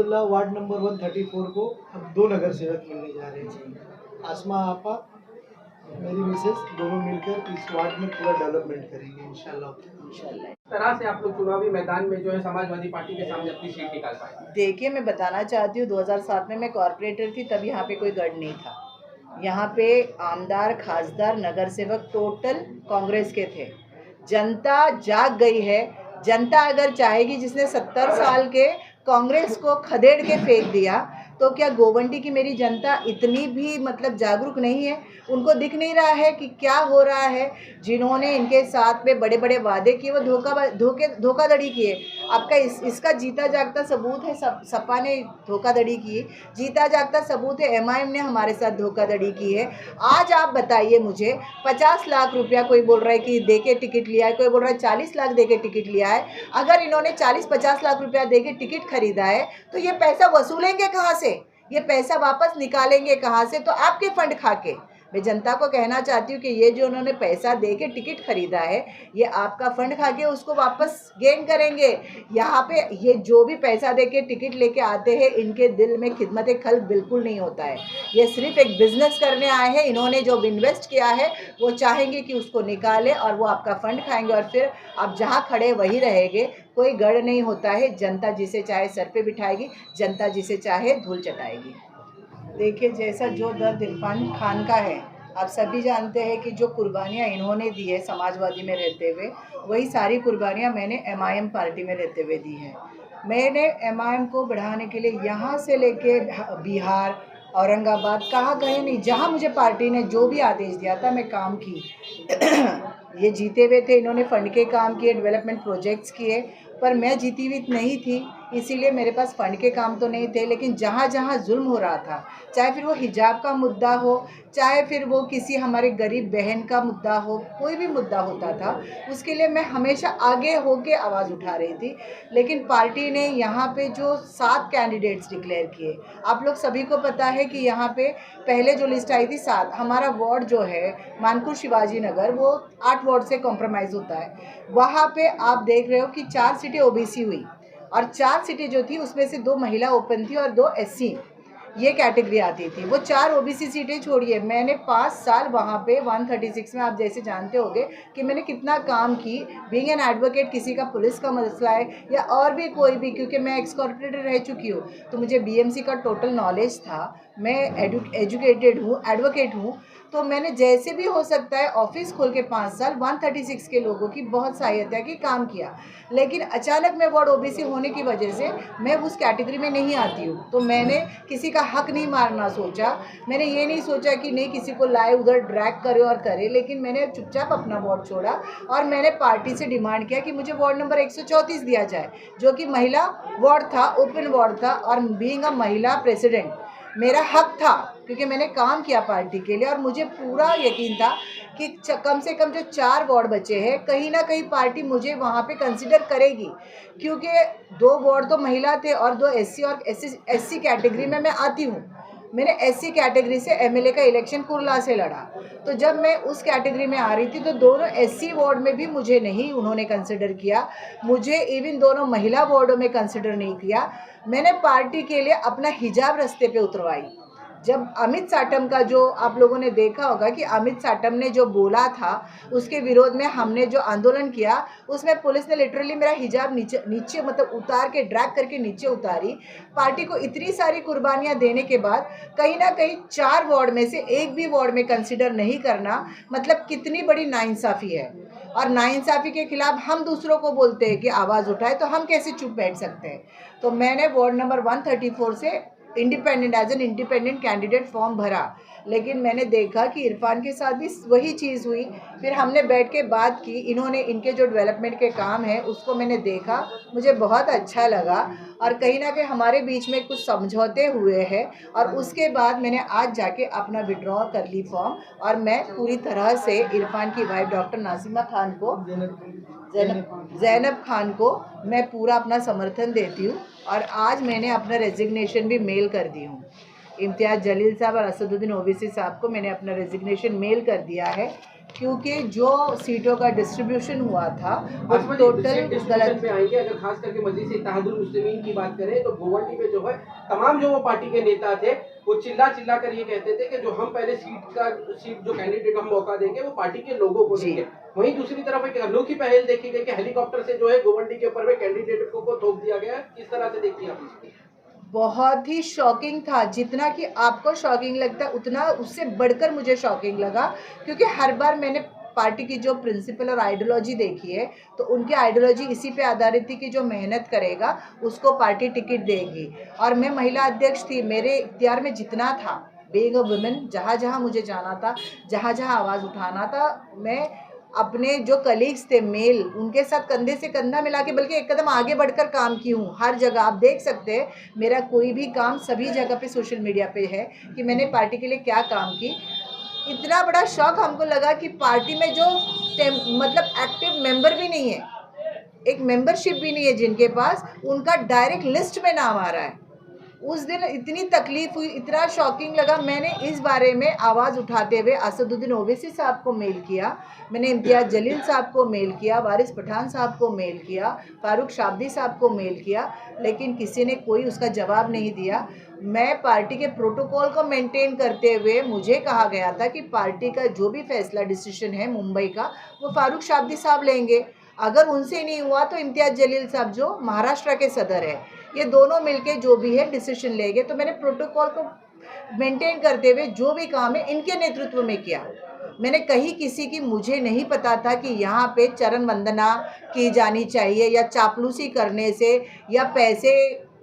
अल्हम्दुलिल्लाह ward number 134 को अब 2 नगर सेवक मिलने जा रहे हैं। आसमा आपा, मेरी मिसेस, दोनों मिलकर इस वार्ड में पूरा डेवलपमेंट करेंगे इंशाल्लाह। किस तरह से आप लोग चुनावी मैदान में जो है समाजवादी पार्टी के सामने अपनी सीट निकाल पाए? देखिए, मैं बताना चाहती हूँ 2007 में मैं कॉरपोरेटर थी, तब यहाँ पे कोई गढ़ नहीं था। यहाँ पे आमदार, खासदार, नगर सेवक टोटल कांग्रेस के थे। जनता जाग गई है। जनता अगर चाहेगी, जिसने 70 साल के कांग्रेस को खदेड़ के फेंक दिया, तो क्या गोवंडी की मेरी जनता इतनी भी मतलब जागरूक नहीं है? उनको दिख नहीं रहा है कि क्या हो रहा है? जिन्होंने इनके साथ में बड़े बड़े वादे किए, वो धोखाधड़ी किए। आपका इसका जीता जागता सबूत है, सपा ने धोखाधड़ी की, जीता जागता सबूत है एमआईएम ने हमारे साथ धोखाधड़ी की है। आज आप बताइए मुझे, 50 लाख रुपया कोई बोल रहा है कि दे के टिकट लिया है, कोई बोल रहा है 40 लाख दे के टिकट लिया है। अगर इन्होंने 40-50 लाख रुपया दे के टिकट खरीदा है, तो ये पैसा वसूलेंगे कहाँ से? ये पैसा वापस निकालेंगे कहाँ से? तो आपके फंड खा के। मैं जनता को कहना चाहती हूँ कि ये जो उन्होंने पैसा दे के टिकट खरीदा है, ये आपका फंड खा के उसको वापस गेन करेंगे। यहाँ पे ये जो भी पैसा दे के टिकट लेके आते हैं, इनके दिल में खिदमत खल्क बिल्कुल नहीं होता है। ये सिर्फ एक बिजनेस करने आए हैं। इन्होंने जो इन्वेस्ट किया है, वो चाहेंगे कि उसको निकाले और वो आपका फंड खाएंगे और फिर आप जहाँ खड़े वही रहेंगे। कोई गढ़ नहीं होता है। जनता जिसे चाहे सर पे बिठाएगी, जनता जिसे चाहे धूल चटाएगी। देखिए, जैसा जो दर्द इरफान खान का है, आप सभी जानते हैं कि जो कुर्बानियाँ इन्होंने दी है समाजवादी में रहते हुए, वही सारी कुर्बानियाँ मैंने एमआईएम पार्टी में रहते हुए दी है। मैंने एमआईएम को बढ़ाने के लिए यहाँ से लेके बिहार, औरंगाबाद, कहाँ गए नहीं, जहाँ मुझे पार्टी ने जो भी आदेश दिया था मैं काम की। ये जीते हुए थे, इन्होंने फंड के काम किए, डेवलपमेंट प्रोजेक्ट्स किए, पर मैं जीती हुई नहीं थी, इसीलिए मेरे पास फ़ंड के काम तो नहीं थे। लेकिन जहाँ जहाँ जुल्म हो रहा था, चाहे फिर वो हिजाब का मुद्दा हो, चाहे फिर वो किसी हमारे गरीब बहन का मुद्दा हो, कोई भी मुद्दा होता था, उसके लिए मैं हमेशा आगे होके आवाज़ उठा रही थी। लेकिन पार्टी ने यहाँ पे जो 7 कैंडिडेट्स डिक्लेयर किए, आप लोग सभी को पता है कि यहाँ पे पहले जो लिस्ट आई थी 7, हमारा वार्ड जो है मानपुर शिवाजी नगर, वो 8 वार्ड से कॉम्प्रोमाइज़ होता है। वहाँ पे आप देख रहे हो कि 4 सीटें ओबीसी हुई और 4 सीटें जो थी उसमें से 2 महिला ओपन थी और 2 एससी, ये कैटेगरी आती थी। वो 4 ओबीसी सीटें छोड़िए, मैंने 5 साल वहाँ पे 136 में, आप जैसे जानते होंगे कि मैंने कितना काम की। बीइंग एन एडवोकेट, किसी का पुलिस का मसला है या और भी कोई भी, क्योंकि मैं एक्स कॉर्पोरेटर रह चुकी हूँ, तो मुझे बीएमसी का टोटल नॉलेज था। मैं एजुकेटेड हूँ, एडवोकेट हूँ, तो मैंने जैसे भी हो सकता है ऑफिस खोल के 5 साल 136 के लोगों की बहुत सहायता की, काम किया। लेकिन अचानक मैं वार्ड ओबीसी होने की वजह से मैं उस कैटेगरी में नहीं आती हूँ, तो मैंने किसी का हक नहीं मारना सोचा। मैंने ये नहीं सोचा कि नहीं किसी को लाए उधर ड्रैग करे और करे, लेकिन मैंने चुपचाप अपना वार्ड छोड़ा और मैंने पार्टी से डिमांड किया कि मुझे वार्ड नंबर 134 दिया जाए, जो कि महिला वार्ड था, ओपन वार्ड था, और बीइंग अ महिला प्रेसिडेंट मेरा हक था, क्योंकि मैंने काम किया पार्टी के लिए और मुझे पूरा यकीन था कि कम से कम जो 4 वार्ड बचे हैं, कहीं ना कहीं पार्टी मुझे वहाँ पे कंसिडर करेगी, क्योंकि 2 वार्ड तो महिला थे और 2 एससी और एससी कैटेगरी में मैं आती हूँ। मैंने एससी कैटेगरी से एमएलए का इलेक्शन कुर्ला से लड़ा, तो जब मैं उस कैटेगरी में आ रही थी तो दोनों एससी वार्ड में भी मुझे नहीं उन्होंने कंसिडर किया, मुझे इवन दोनों महिला वार्डों में कंसिडर नहीं किया। मैंने पार्टी के लिए अपना हिजाब रास्ते पे उतरवाई। जब अमित साटम का, जो आप लोगों ने देखा होगा कि अमित साटम ने जो बोला था, उसके विरोध में हमने जो आंदोलन किया, उसमें पुलिस ने लिटरली मेरा हिजाब नीचे मतलब उतार के, ड्रैग करके नीचे उतारी। पार्टी को इतनी सारी कुर्बानियां देने के बाद कहीं ना कहीं 4 वार्ड में से एक भी वार्ड में कंसिडर नहीं करना, मतलब कितनी बड़ी नाइंसाफ़ी है। और नाइंसाफ़ी के खिलाफ हम दूसरों को बोलते हैं कि आवाज़ उठाए, तो हम कैसे चुप बैठ सकते हैं? तो मैंने वार्ड नंबर 134 से independent, as an independent candidate form भरा, लेकिन मैंने देखा कि इरफान के साथ भी वही चीज़ हुई। फिर हमने बैठ के बात की, इन्होंने, इनके जो डेवलपमेंट के काम है उसको मैंने देखा, मुझे बहुत अच्छा लगा और कहीं ना कहीं हमारे बीच में कुछ समझौते हुए हैं। और उसके बाद मैंने आज जाके अपना विड्रॉ कर ली फॉर्म, और मैं पूरी तरह से इरफान की वाइफ डॉक्टर नासिमा खान को, ज़ैनब खान को मैं पूरा अपना समर्थन देती हूँ। और आज मैंने अपना रेजिग्नेशन भी मेल कर दी हूँ। इम्तियाज़ जलील साहब और असदुद्दीन ओवैसी साहब को मैंने अपना रेजिग्नेशन मेल कर दिया है, क्योंकि जो सीटों का डिस्ट्रीब्यूशन हुआ था वो टोटल गलत। में आएंगे। अगर खास करके मजलिस इत्तेहादुल मुस्लिमीन की बात करें तो गोवंडी में जो है तमाम जो वो पार्टी के नेता थे वो चिल्ला चिल्ला कर ये कहते थे कि जो हम पहले सीट जो कैंडिडेट हम मौका देंगे वो पार्टी के लोगों को देंगे। वहीं दूसरी तरफ एक अनोखी पहल देखी गई कि हेलीकॉप्टर से जो है गोवंडी के ऊपर में कैंडिडेट को थोप दिया गया। किस तरह से देखती है आप इसको? बहुत ही शॉकिंग था, जितना कि आपको शॉकिंग लगता है उतना उससे बढ़कर मुझे शॉकिंग लगा, क्योंकि हर बार मैंने पार्टी की जो प्रिंसिपल और आइडियोलॉजी देखी है तो उनकी आइडियोलॉजी इसी पे आधारित थी कि जो मेहनत करेगा उसको पार्टी टिकट देगी। और मैं महिला अध्यक्ष थी, मेरे इख्तियार में जितना था, बीइंग अ वुमेन, जहाँ जहाँ मुझे जाना था, जहाँ जहाँ आवाज़ उठाना था, मैं अपने जो कलीग्स थे मेल, उनके साथ कंधे से कंधा मिला के, बल्कि एक कदम आगे बढ़कर काम की हूँ। हर जगह आप देख सकते हैं मेरा कोई भी काम सभी जगह पे सोशल मीडिया पे है कि मैंने पार्टी के लिए क्या काम की। इतना बड़ा शौक हमको लगा कि पार्टी में जो मतलब एक्टिव मेंबर भी नहीं है, एक मेंबरशिप भी नहीं है जिनके पास, उनका डायरेक्ट लिस्ट में नाम आ रहा है। उस दिन इतनी तकलीफ हुई, इतना शॉकिंग लगा। मैंने इस बारे में आवाज़ उठाते हुए असदुद्दीन ओवैसी साहब को मेल किया, मैंने इम्तियाज़ जलील साहब को मेल किया, वारिस पठान साहब को मेल किया, फारूक शाब्दी साहब को मेल किया, लेकिन किसी ने कोई उसका जवाब नहीं दिया। मैं पार्टी के प्रोटोकॉल को मेंटेन करते हुए, मुझे कहा गया था कि पार्टी का जो भी फैसला डिसीजन है मुंबई का वो फारूक शाब्दी साहब लेंगे। अगर उनसे नहीं हुआ तो इम्तियाज़ जलील साहब जो महाराष्ट्र के सदर है, ये दोनों मिलके जो भी है डिसीजन लेंगे। तो मैंने प्रोटोकॉल को मेंटेन करते हुए जो भी काम है इनके नेतृत्व में किया। मैंने कहीं किसी की, मुझे नहीं पता था कि यहाँ पे चरण वंदना की जानी चाहिए या चापलूसी करने से या पैसे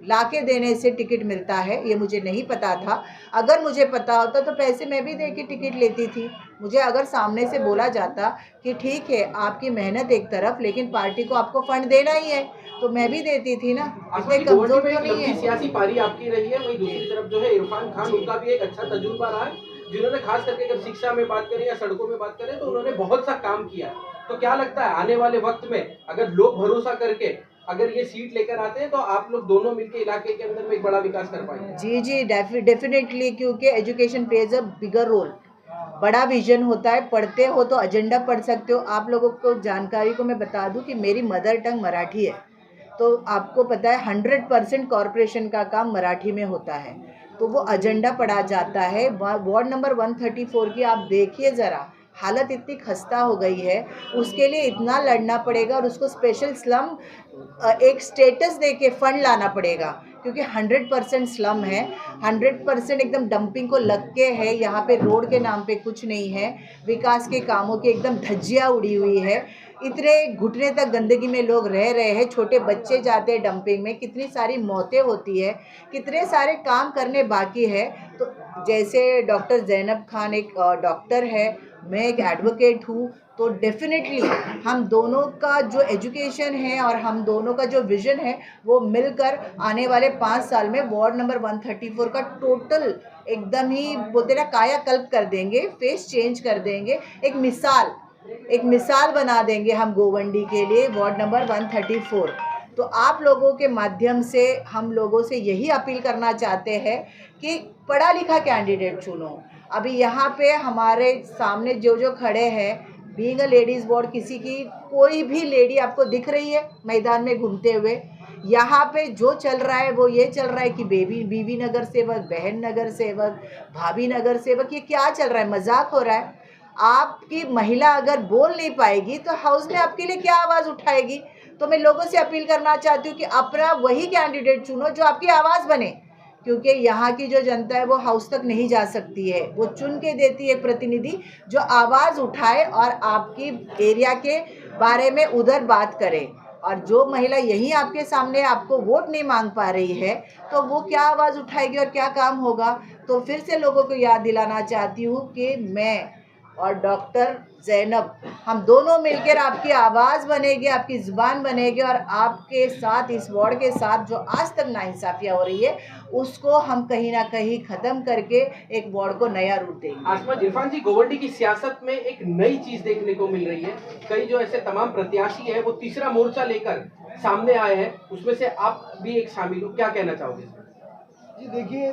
लाके देने से टिकट मिलता है, ये मुझे नहीं पता था। अगर मुझे पता होता तो पैसे मैं भी दे के टिकट लेती थी। मुझे अगर सामने से बोला जाता कि ठीक है आपकी मेहनत एक तरफ, लेकिन पार्टी को आपको फंड देना ही है, तो मैं भी देती थी ना। इतने कमजोर तो नहीं है। सियासी पारी आपकी रही है, वहीं दूसरी तरफ जो है इरफान खान, उनका भी एक अच्छा तजुर्बा रहा है, जिन्होंने खास करके अगर शिक्षा में बात करें या सड़कों में बात करें तो उन्होंने बहुत सा काम किया। तो क्या लगता है आने वाले वक्त में अगर लोग भरोसा करके अगर ये सीट लेकर आते हैं तो आप लोग दोनों मिलकर इलाके के अंदर में एक बड़ा विकास कर पाएंगे? जी जी, डेफिनेटली, क्योंकि education plays a bigger role. बड़ा विजन होता है, पढ़ते हो तो एजेंडा पढ़ सकते हो। आप लोगों को जानकारी को मैं बता दूं कि मेरी मदर टंग मराठी है, तो आपको पता है 100% कॉरपोरेशन का काम मराठी में होता है, तो वो एजेंडा पढ़ा जाता है। वार्ड नंबर 134 की आप देखिए ज़रा, हालत इतनी खस्ता हो गई है, उसके लिए इतना लड़ना पड़ेगा और उसको स्पेशल स्लम एक स्टेटस दे के फंड लाना पड़ेगा, क्योंकि 100% स्लम है, 100% एकदम डंपिंग को लग के है। यहाँ पे रोड के नाम पे कुछ नहीं है, विकास के कामों की एकदम धज्जियाँ उड़ी हुई है। इतने घुटने तक गंदगी में लोग रह रहे हैं, छोटे बच्चे जाते हैं डंपिंग में, कितनी सारी मौतें होती है, कितने सारे काम करने बाकी है। तो जैसे डॉक्टर ज़ैनब खान एक डॉक्टर है, मैं एक एडवोकेट हूँ, तो डेफिनेटली हम दोनों का जो एजुकेशन है और हम दोनों का जो विज़न है वो मिलकर आने वाले 5 साल में वार्ड नंबर 134 का टोटल एकदम ही बोलते ना कायाकल्प कर देंगे, फेस चेंज कर देंगे। एक मिसाल बना देंगे हम गोवंडी के लिए, वार्ड नंबर 134। तो आप लोगों के माध्यम से हम लोगों से यही अपील करना चाहते हैं कि पढ़ा लिखा कैंडिडेट चुनो। अभी यहाँ पे हमारे सामने जो जो खड़े हैं, बीइंग अ लेडीज़ बोर्ड, किसी की कोई भी लेडी आपको दिख रही है मैदान में घूमते हुए? यहाँ पे जो चल रहा है वो ये चल रहा है कि बीवी नगर सेवक, बहन नगर सेवक, भाभी नगर सेवक, ये क्या चल रहा है? मजाक हो रहा है? आपकी महिला अगर बोल नहीं पाएगी तो हाउस में आपके लिए क्या आवाज़ उठाएगी? तो मैं लोगों से अपील करना चाहती हूँ कि अपना वही कैंडिडेट चुनो जो आपकी आवाज़ बने, क्योंकि यहाँ की जो जनता है वो हाउस तक नहीं जा सकती है। वो चुन के देती है एक प्रतिनिधि जो आवाज़ उठाए और आपकी एरिया के बारे में उधर बात करे। और जो महिला यहीं आपके सामने आपको वोट नहीं मांग पा रही है, तो वो क्या आवाज़ उठाएगी और क्या काम होगा? तो फिर से लोगों को याद दिलाना चाहती हूँ कि मैं और डॉक्टर ज़ैनब, हम दोनों मिलकर आपकी आवाज़ बनेगी, आपकी ज़ुबान बनेगी, और आपके साथ, इस वार्ड के साथ जो आज तक नाइंसाफ़ियाँ हो रही है उसको हम कहीं ना कहीं ख़त्म करके एक वार्ड को नया रूप देंगे। आसमा इरफान जी, गोवंडी की सियासत में एक नई चीज देखने को मिल रही है। कई जो ऐसे तमाम प्रत्याशी है वो तीसरा मोर्चा लेकर सामने आए हैं, उसमें से आप भी एक शामिल हो, क्या कहना चाहोगे? जी देखिए,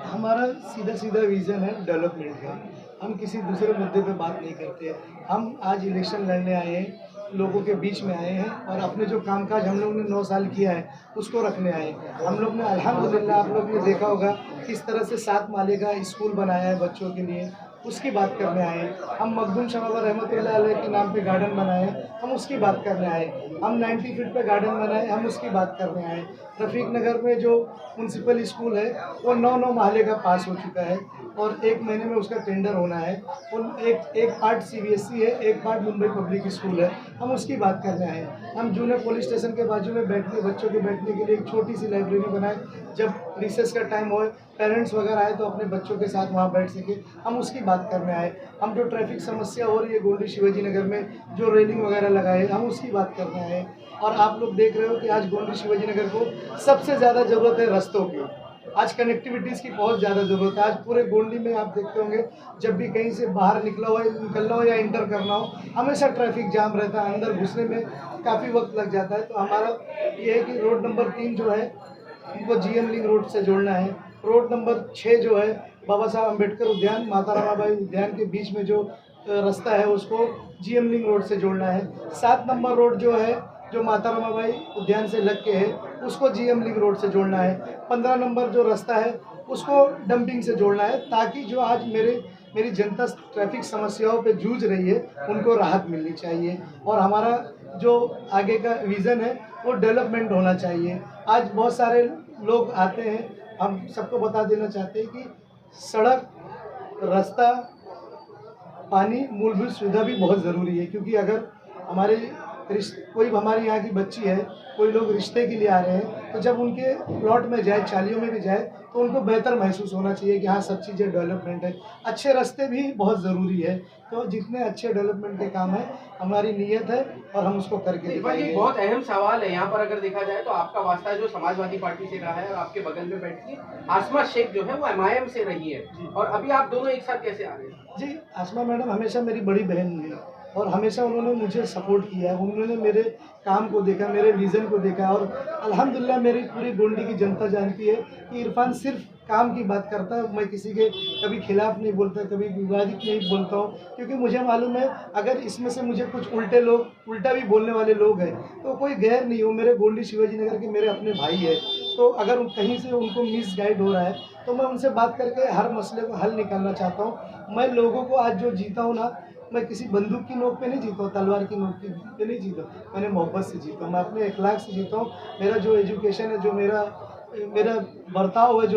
हमारा सीधा सीधा विज़न है डेवलपमेंट का। हम किसी दूसरे मुद्दे पे बात नहीं करते। हम आज इलेक्शन लड़ने आए हैं, लोगों के बीच में आए हैं और अपने जो कामकाज हम लोग ने 9 साल किया है, उसको रखने आए हैं। हम लोग ने अल्हम्दुलिल्लाह, आप लोग ने देखा होगा किस तरह से 7 माले का स्कूल बनाया है बच्चों के लिए, उसकी बात करने आए हैं। हम मखदूम शाह बाबा रहमतुल्लाह अलैह के नाम पे गार्डन बनाए, हम उसकी बात करने आए। हम 90 फीट पे गार्डन बनाए, हम उसकी बात करने आए। रफ़ीक नगर में जो म्युनिसिपल स्कूल है, वो 9-9 माले का पास हो चुका है और 1 महीने में उसका टेंडर होना है। उन एक पार्ट सीबीएसई है, एक पार्ट मुंबई पब्लिक स्कूल है, हम उसकी बात करने आए। हम जूने पुलिस स्टेशन के बाजू में बच्चों के बैठने के लिए एक छोटी सी लाइब्रेरी बनाए, जब रिसेस का टाइम हो, पेरेंट्स वगैरह आए तो अपने बच्चों के साथ वहाँ बैठ सके, हम उसकी बात करने आए। हम जो ट्रैफिक समस्या हो रही है गोंडी शिवाजी नगर में, जो रेलिंग वगैरह लगाए, हम उसकी बात करने आए। और आप लोग देख रहे हो कि आज गोंडी शिवाजी नगर को सबसे ज़्यादा ज़रूरत है रस्तों की। आज कनेक्टिविटीज़ की बहुत ज़्यादा ज़रूरत है। आज पूरे गोंडी में आप देखते होंगे, जब भी कहीं से बाहर निकलना हो या इंटर करना हो, हमेशा ट्रैफिक जाम रहता है, अंदर घुसने में काफ़ी वक्त लग जाता है। तो हमारा ये है कि रोड नंबर 3 जो है, उनको जीएम लिंक रोड से जोड़ना है। रोड नंबर 6 जो है, बाबा साहब अम्बेडकर उद्यान, माता रमाबाई उद्यान के बीच में जो रास्ता है, उसको जीएम लिंक रोड से जोड़ना है। 7 नंबर रोड जो है, जो माता रमाबाई उद्यान से लग के है, उसको जीएम लिंक रोड से जोड़ना है। 15 नंबर जो रास्ता है, उसको डंपिंग से जोड़ना है, ताकि जो आज मेरी जनता ट्रैफिक समस्याओं पे जूझ रही है, उनको राहत मिलनी चाहिए। और हमारा जो आगे का विज़न है, वो डेवलपमेंट होना चाहिए। आज बहुत सारे लोग आते हैं, हम सबको बता देना चाहते हैं कि सड़क, रास्ता, पानी, मूलभूत सुविधा भी बहुत ज़रूरी है। क्योंकि अगर हमारे कोई हमारे यहाँ की बच्ची है, कोई लोग रिश्ते के लिए आ रहे हैं, तो जब उनके प्लॉट में जाए, चालियों में भी जाए, तो उनको बेहतर महसूस होना चाहिए कि हाँ, सब चीज़ें डेवलपमेंट है। अच्छे रास्ते भी बहुत ज़रूरी है। तो जितने अच्छे डेवलपमेंट के काम है, हमारी नीयत है और हम उसको करके इकबाल जी, दिखाएंगे। बहुत अहम सवाल है यहाँ पर। अगर देखा जाए तो आपका वास्ता जो समाजवादी पार्टी से रहा है, और आपके बगल में बैठती है आसमा शेख जो है, वो एमआईएम से रही है, और अभी आप दोनों एक साथ कैसे आ रहे हैं? जी, आसमा मैडम हमेशा मेरी बड़ी बहन है और हमेशा उन्होंने मुझे सपोर्ट किया है। उन्होंने मेरे काम को देखा, मेरे विज़न को देखा और अल्हम्दुलिल्लाह मेरी पूरी गोंडी की जनता जानती है कि इरफान सिर्फ काम की बात करता है। मैं किसी के कभी खिलाफ नहीं बोलता, कभी विवादित नहीं बोलता हूँ, क्योंकि मुझे मालूम है अगर इसमें से मुझे कुछ उल्टा भी बोलने वाले लोग हैं, तो कोई गैर नहीं हो। मेरे गोंडी शिवाजी नगर के मेरे अपने भाई है, तो अगर कहीं से उनको मिसगाइड हो रहा है, तो मैं उनसे बात करके हर मसले को हल निकालना चाहता हूँ। मैं लोगों को आज जो जीता हूँ ना, मैं किसी बंदूक की नोक पे नहीं जीता हूँ, तलवार की नोक पे नहीं जीता, मैंने मोहब्बत से जीता हूँ, मैं अपने अखलाक से जीता हूँ। मेरा जो एजुकेशन है, जो मेरा बर्ताव है,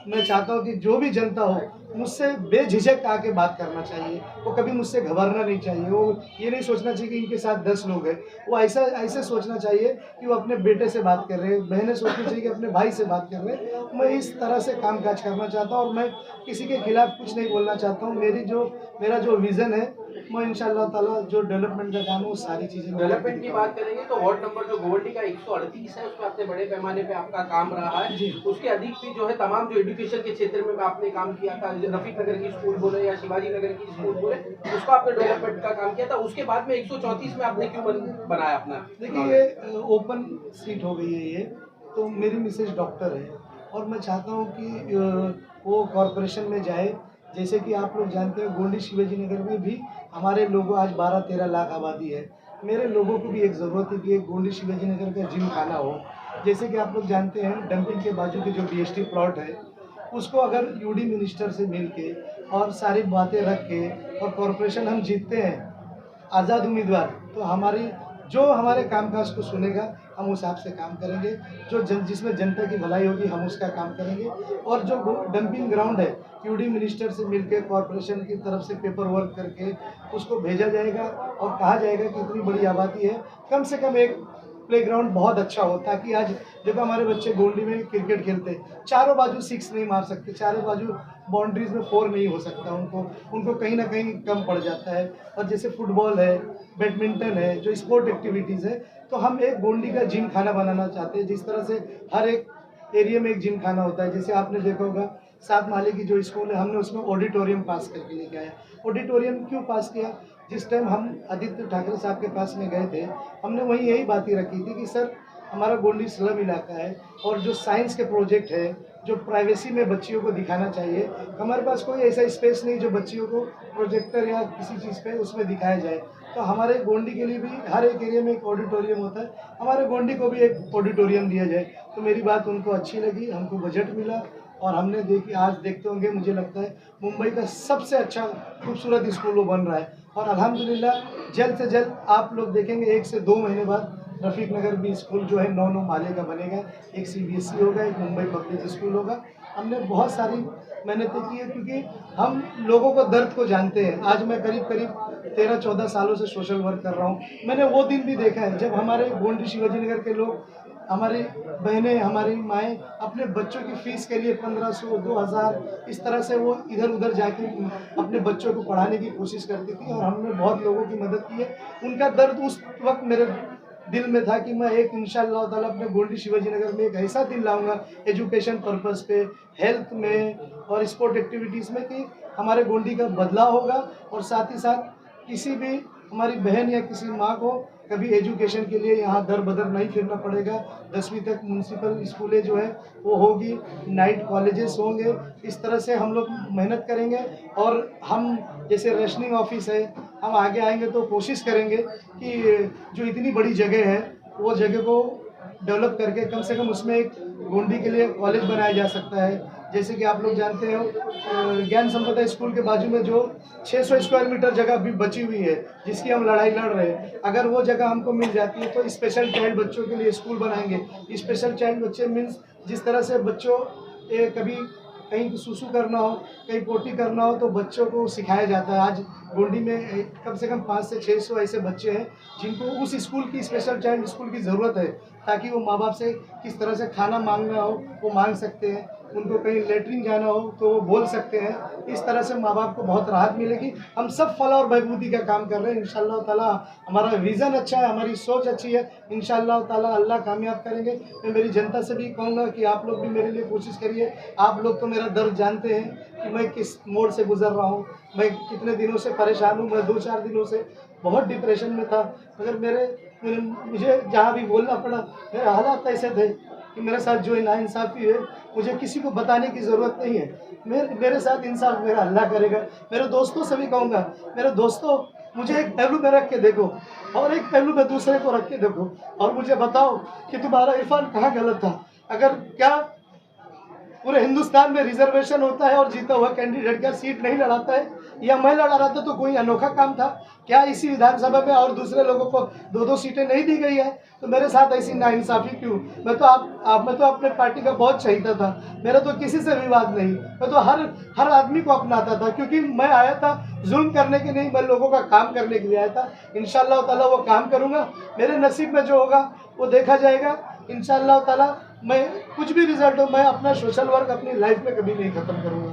मैं चाहता हूँ कि जो भी जनता हो, मुझसे बेझिझक आके बात करना चाहिए। वो कभी मुझसे घबराना नहीं चाहिए। वो ये नहीं सोचना चाहिए कि इनके साथ 10 लोग हैं। वो ऐसे सोचना चाहिए कि वो अपने बेटे से बात कर रहे हैं, बहनें सोचनी चाहिए कि अपने भाई से बात कर रहे हैं। मैं इस तरह से कामकाज करना चाहता हूँ और मैं किसी के खिलाफ कुछ नहीं बोलना चाहता हूँ। मेरा जो विज़न है, मैं इंशाअल्लाह ताला जो डेवलपमेंट का काम है, वो सारी चीज़ें डेवलपमेंट की बात करेंगे तो वार्ड नंबर जो गोवंडी का 138 है, उसमें अपने बड़े पैमाने पे आपका काम रहा है जी। उसके अधिक भी जो है तमाम जो एजुकेशन के क्षेत्र में आपने काम किया था, रफीक नगर की स्कूल बोले या शिवाजी नगर की स्कूल बोले, उसका आपने डेवलपमेंट का काम किया था। उसके बाद में 134 में आपने क्यों बनाया अपना? देखिए, ये ओपन सीट हो गई है ये, तो मेरी मिसेज डॉक्टर है और मैं चाहता हूँ कि वो कॉरपोरेशन में जाए। जैसे कि आप लोग जानते हैं, गोंडी शिवाजी नगर में भी हमारे लोगों आज 12-13 लाख आबादी है। मेरे लोगों को भी एक ज़रूरत है कि एक गोंडी शिवाजी नगर का जिम खाना हो। जैसे कि आप लोग जानते हैं, डंपिंग के बाजू के जो बीएसटी प्लॉट है, उसको अगर यूडी मिनिस्टर से मिल के और सारी बातें रख के और कॉरपोरेशन हम जीतते हैं आज़ाद उम्मीदवार, तो हमारे कामकाज को सुनेगा, हम उस हिसाब से काम करेंगे। जिसमें जनता की भलाई होगी, हम उसका काम करेंगे। और जो डंपिंग ग्राउंड है, यूडी मिनिस्टर से मिलकर कॉरपोरेशन की तरफ से पेपर वर्क करके उसको भेजा जाएगा और कहा जाएगा कि इतनी बड़ी आबादी है, कम से कम एक प्लेग्राउंड बहुत अच्छा हो, ताकि आज देखो हमारे बच्चे गोंडी में क्रिकेट खेलते हैं, चारों बाजू 6 नहीं मार सकते, चारों बाजू बाउंड्रीज में 4 नहीं हो सकता, उनको कहीं ना कहीं कम पड़ जाता है। और जैसे फुटबॉल है, बैडमिंटन है, जो स्पोर्ट एक्टिविटीज़ है, तो हम एक गोंडी का जिम खाना बनाना चाहते हैं। जिस तरह से हर एक एरिया में एक जिम खाना होता है, जैसे आपने देखा होगा 7 माले की जो स्कूल है, हमने उसमें ऑडिटोरियम पास करके लेके आया। ऑडिटोरियम क्यों पास किया? जिस टाइम हम आदित्य ठाकरे साहब के पास में गए थे, हमने वहीं यही बातें रखी थी कि सर, हमारा गोंडी स्लम इलाका है और जो साइंस के प्रोजेक्ट है, जो प्राइवेसी में बच्चियों को दिखाना चाहिए, हमारे पास कोई ऐसा स्पेस नहीं जो बच्चियों को प्रोजेक्टर या किसी चीज़ पे उसमें दिखाया जाए। तो हमारे गोंडी के लिए भी हर एक एरिया में एक ऑडिटोरियम होता है, हमारे गोंडी को भी एक ऑडिटोरियम दिया जाए। तो मेरी बात उनको अच्छी लगी, हमको बजट मिला और हमने देखी, आज देखते होंगे, मुझे लगता है मुंबई का सबसे अच्छा खूबसूरत स्कूल वो बन रहा है। और अल्हम्दुलिल्लाह जल्द से जल्द आप लोग देखेंगे 1 से 2 महीने बाद रफ़ीक नगर भी स्कूल जो है 9 माले का बनेगा। एक CBSE होगा, एक मुंबई पब्लिक स्कूल होगा। हमने बहुत सारी मेहनतें की है क्योंकि हम लोगों को दर्द को जानते हैं। आज मैं करीब 13-14 सालों से सोशल वर्क कर रहा हूँ। मैंने वो दिन भी देखा है जब हमारे गोंडी शिवाजी नगर के लोग, हमारी बहनें, हमारी माएँ अपने बच्चों की फ़ीस के लिए 1500, 2000 इस तरह से वो इधर उधर जाके अपने बच्चों को पढ़ाने की कोशिश करती थी और हमने बहुत लोगों की मदद की है। उनका दर्द उस वक्त मेरे दिल में था कि मैं एक इंशाअल्लाह ताला अपने गोंडी शिवाजी नगर में एक ऐसा दिन लाऊंगा एजुकेशन पर्पस पे, हेल्थ में और स्पोर्ट एक्टिविटीज़ में कि हमारे गोंडी का बदलाव होगा और साथ ही साथ किसी भी हमारी बहन या किसी माँ को कभी एजुकेशन के लिए यहाँ दर बदर नहीं फिरना पड़ेगा। 10वीं तक म्यूनसिपल स्कूलें जो है वो होगी, नाइट कॉलेजेस होंगे। इस तरह से हम लोग मेहनत करेंगे और हम जैसे रेशनिंग ऑफिस है, हम आगे आएंगे तो कोशिश करेंगे कि जो इतनी बड़ी जगह है वो जगह को डेवलप करके कम से कम उसमें एक गोंडी के लिए कॉलेज बनाया जा सकता है। जैसे कि आप लोग जानते हो ज्ञान संपदा स्कूल के बाजू में जो 600 स्क्वायर मीटर जगह अभी बची हुई है जिसकी हम लड़ाई लड़ रहे हैं, अगर वो जगह हमको मिल जाती है तो स्पेशल चाइल्ड बच्चों के लिए स्कूल बनाएंगे। स्पेशल चाइल्ड बच्चे मीन्स जिस तरह से बच्चों कभी कहीं सुसु करना हो, कहीं पोटी करना हो तो बच्चों को सिखाया जाता है। आज गोंडी में कम से कम 500 से 600 ऐसे बच्चे हैं जिनको उस स्कूल की, स्पेशल चाइल्ड स्कूल की ज़रूरत है ताकि वो माँ बाप से किस तरह से खाना मांगना हो वो मांग सकते हैं, उनको कहीं लेटरिन जाना हो तो वो बोल सकते हैं। इस तरह से माँ बाप को बहुत राहत मिलेगी। हम सब फलाह और बहबूदी का काम कर रहे हैं इंशाअल्लाह ताला। हमारा विज़न अच्छा है, हमारी सोच अच्छी है, इंशाअल्लाह ताला अल्लाह कामयाब करेंगे। मैं मेरी जनता से भी कहूँगा कि आप लोग भी मेरे लिए कोशिश करिए। आप लोग तो मेरा दर्द जानते हैं कि मैं किस मोड़ से गुजर रहा हूँ, मैं कितने दिनों से परेशान हूँ। मैं 2-4 दिनों से बहुत डिप्रेशन में था, मगर मुझे जहाँ भी बोलना पड़ा, मेरे हालात ऐसे थे कि मेरे साथ जो नाइंसाफ़ी है मुझे किसी को बताने की ज़रूरत नहीं है। मेरे साथ इंसाफ मेरा अल्लाह करेगा। मेरे दोस्तों से भी कहूँगा, मेरे दोस्तों मुझे एक पहलू में रख के देखो और एक पहलू में दूसरे को रख के देखो और मुझे बताओ कि तुम्हारा इरफान कहाँ गलत था। अगर क्या पूरे हिंदुस्तान में रिजर्वेशन होता है और जीता हुआ कैंडिडेट क्या सीट नहीं लड़ाता है, या मैं लड़ा रहा था तो कोई अनोखा काम था क्या? इसी विधानसभा में और दूसरे लोगों को 2-2 सीटें नहीं दी गई है, तो मेरे साथ ऐसी नाइंसाफ़ी क्यों? मैं तो अपने पार्टी का बहुत चाहता था, मेरा तो किसी से विवाद नहीं, मैं तो हर आदमी को अपनाता था क्योंकि मैं आया था जुल्म करने के नहीं, मैं लोगों का काम करने के लिए आया था। इंशाअल्लाह ताला वो काम करूँगा, मेरे नसीब में जो होगा वो देखा जाएगा। इंशाअल्लाह ताला मैं कुछ भी रिजल्ट हो, मैं अपना सोशल वर्क अपनी लाइफ में कभी नहीं ख़त्म करूँगा।